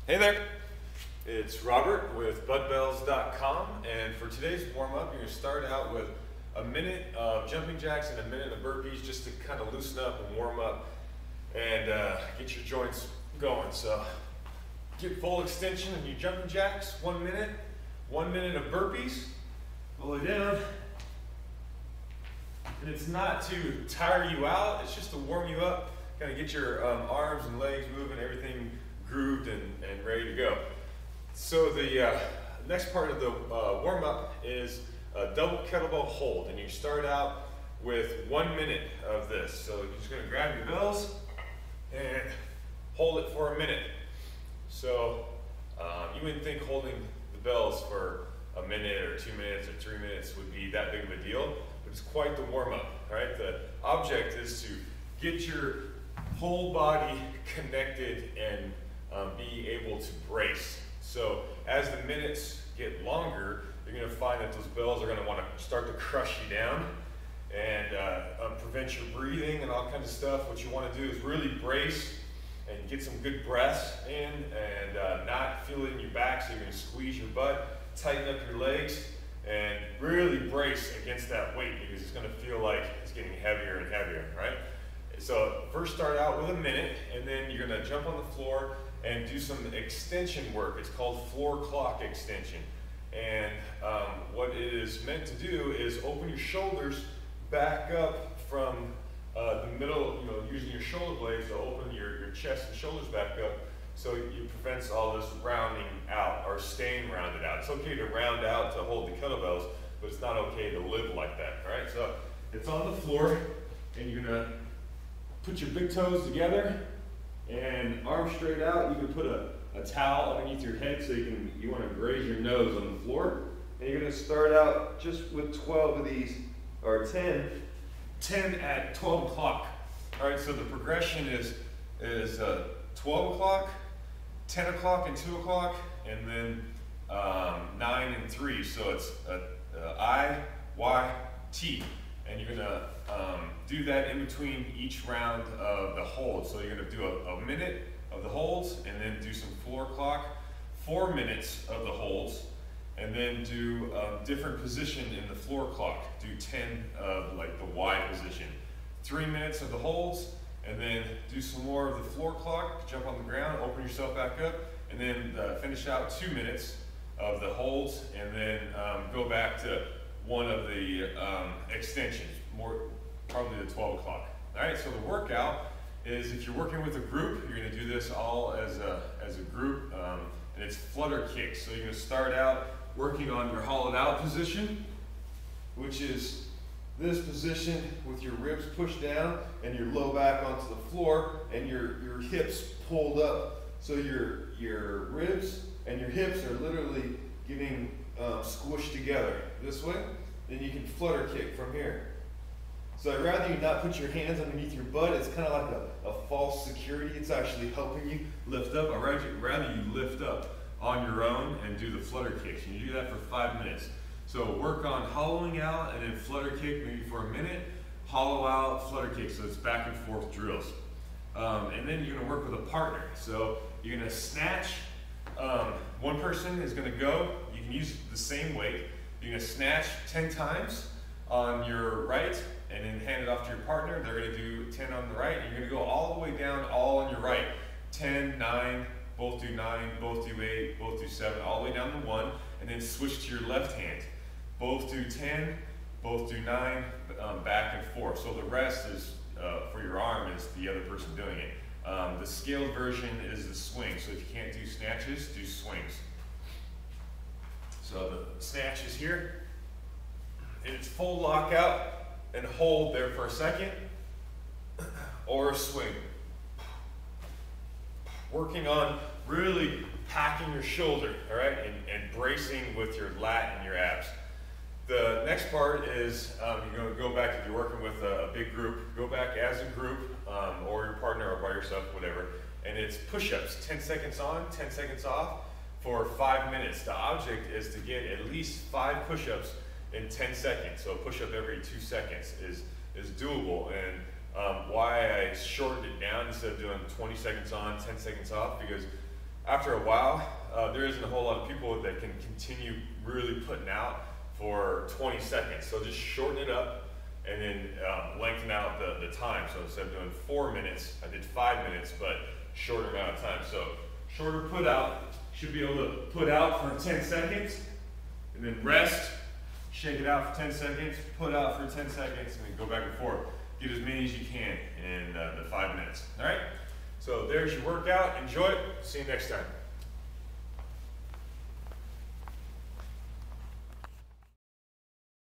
Hey there, it's Robert with budbells.com, and for today's warm-up, you're going to start out with a minute of jumping jacks and a minute of burpees just to kind of loosen up and warm up and get your joints going. So get full extension in your jumping jacks, 1 minute of burpees, all the way down. And it's not to tire you out, it's just to warm you up, kind of get your arms and legs moving, everything grooved and ready to go. So the next part of the warm-up is a double kettlebell hold, and you start out with 1 minute of this. So you're just going to grab your bells and hold it for a minute. So you wouldn't think holding the bells for a minute or 2 minutes or 3 minutes would be that big of a deal, but it's quite the warm-up. All right, the object is to get your whole body connected and be able to brace. So as the minutes get longer, you're going to find that those bells are going to want to start to crush you down and prevent your breathing and all kinds of stuff. What you want to do is really brace and get some good breaths in and not feel it in your back, so you're going to squeeze your butt, tighten up your legs, and really brace against that weight because it's going to feel like it's getting heavier and heavier, right? So first start out with a minute, and then you're going to jump on the floor and do some extension work. It's called floor clock extension. And what it is meant to do is open your shoulders back up from the middle, using your shoulder blades to open your chest and shoulders back up, so it prevents all this rounding out or staying rounded out. It's okay to round out to hold the kettlebells, but it's not okay to live like that, all right? So it's on the floor, and you're gonna put your big toes together and arms straight out. You can put a towel underneath your head so you want to graze your nose on the floor. And you're going to start out just with 12 of these, or 10 at 12 o'clock. All right, so the progression is 12 o'clock, 10 o'clock and 2 o'clock, and then 9 and 3. So it's I, Y, T. And you're going to do that in between each round of the holds. So you're going to do a minute of the holds, and then do some floor clock, 4 minutes of the holds, and then do a different position in the floor clock. Do 10 of like the Y position. 3 minutes of the holds, and then do some more of the floor clock, jump on the ground, open yourself back up, and then finish out 2 minutes of the holds, and then go back to one of the extensions, probably the 12 o'clock. All right, so the workout is, if you're working with a group, you're going to do this all as a group, and it's flutter kicks. So you're going to start out working on your hollowed out position, which is this position with your ribs pushed down and your low back onto the floor and your hips pulled up. So your ribs and your hips are literally getting squished together this way. Then you can flutter kick from here. So I'd rather you not put your hands underneath your butt. It's kind of like a false security. It's actually helping you lift up. I'd rather you lift up on your own and do the flutter kicks. And you do that for 5 minutes. So work on hollowing out and then flutter kick maybe for a minute. Hollow out, flutter kick. So it's back and forth drills. And then you're going to work with a partner. So you're going to snatch. One person is going to go. You can use the same weight. You're going to snatch 10 times on your right, and then hand it off to your partner. They're going to do 10 on the right, and you're going to go all the way down, all on your right. 10, 9, both do 9, both do 8, both do 7, all the way down to 1, and then switch to your left hand. Both do 10, both do 9, back and forth. So the rest is, for your arm, is the other person doing it. The scaled version is the swing, so if you can't do snatches, do swings. So the snatch is here, and it's full lockout and hold there for a second, or a swing. Working on really packing your shoulder, all right, and bracing with your lat and your abs. The next part is you're going to go back, if you're working with a big group, go back as a group, or your partner or by yourself, whatever, and it's push-ups, 10 seconds on, 10 seconds off, for 5 minutes. The object is to get at least 5 push-ups in 10 seconds. So a push-up every 2 seconds is doable. And why I shortened it down instead of doing 20 seconds on, 10 seconds off, because after a while, there isn't a whole lot of people that can continue really putting out for 20 seconds. So just shorten it up and then lengthen out the time. So instead of doing 4 minutes, I did 5 minutes, but shorter amount of time. So shorter put out, should be able to put out for 10 seconds, and then rest, shake it out for 10 seconds, put out for 10 seconds, and then go back and forth. Get as many as you can in the 5 minutes. All right? So there's your workout. Enjoy it. See you next time.